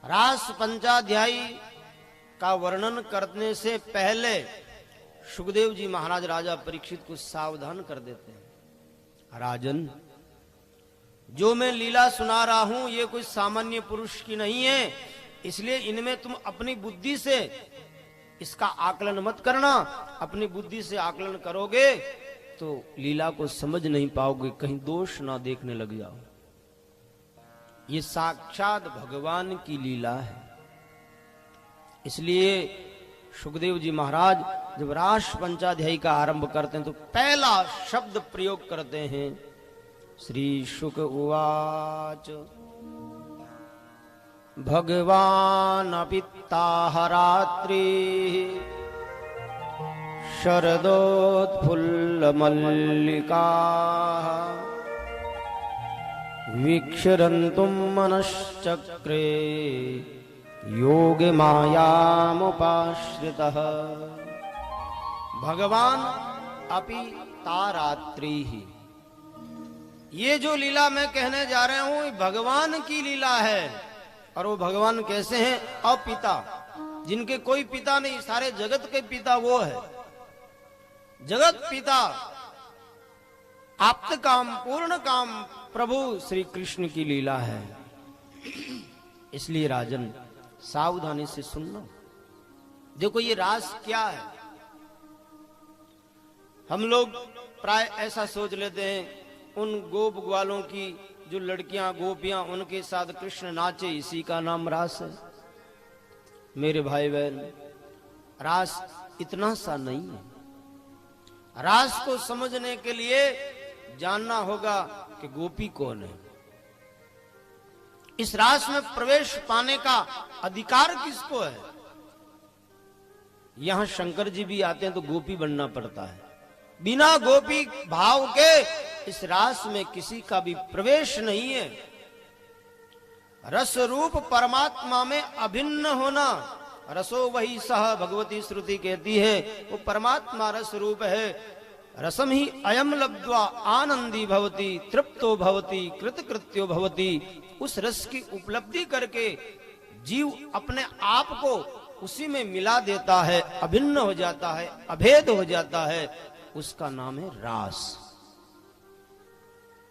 रास पंचाध्यायी का वर्णन करने से पहले सुखदेव जी महाराज राजा परीक्षित को सावधान कर देते हैं। राजन, जो मैं लीला सुना रहा हूं ये कोई सामान्य पुरुष की नहीं है, इसलिए इनमें तुम अपनी बुद्धि से इसका आकलन मत करना। अपनी बुद्धि से आकलन करोगे तो लीला को समझ नहीं पाओगे, कहीं दोष ना देखने लग जाओ। ये साक्षात भगवान की लीला है। इसलिए सुखदेव जी महाराज जब रास पंचाध्यायी का आरंभ करते हैं तो पहला शब्द प्रयोग करते हैं, श्री शुक उवाच भगवान अपिता रात्रि शरदोत्फुल्ल मल्लिका वीक्षरन्तुं मनश्चक्रे योग मायामुपाश्रितः। भगवान अपि तारात्रि ही, ये जो लीला मैं कहने जा रहा हूं भगवान की लीला है। और वो भगवान कैसे हैं? अपिता, जिनके कोई पिता नहीं, सारे जगत के पिता वो है। जगत पिता आप्त काम पूर्ण काम प्रभु श्री कृष्ण की लीला है। इसलिए राजन सावधानी से सुनना। देखो ये रास क्या है। हम लोग प्राय ऐसा सोच लेते हैं उन गोप ग्वालों की जो लड़कियां गोपियां उनके साथ कृष्ण नाचे, इसी का नाम रास है। मेरे भाई बहन, रास इतना सा नहीं है। रास को समझने के लिए जानना होगा कि गोपी कौन है। इस रास में प्रवेश पाने का अधिकार किसको है। यहां शंकर जी भी आते हैं तो गोपी बनना पड़ता है। बिना गोपी भाव के इस रास में किसी का भी प्रवेश नहीं है। रस रूप परमात्मा में अभिन्न होना, रसो वही सह भगवती श्रुति कहती है, वो परमात्मा रस रूप है। रसम ही अयम लब्ध्वा आनंदी भवती तृप्तो भवती कृतकृत्यो भवती। उस रस की उपलब्धि करके जीव अपने आप को उसी में मिला देता है, अभिन्न हो जाता है, अभेद हो जाता है। उसका नाम है रास।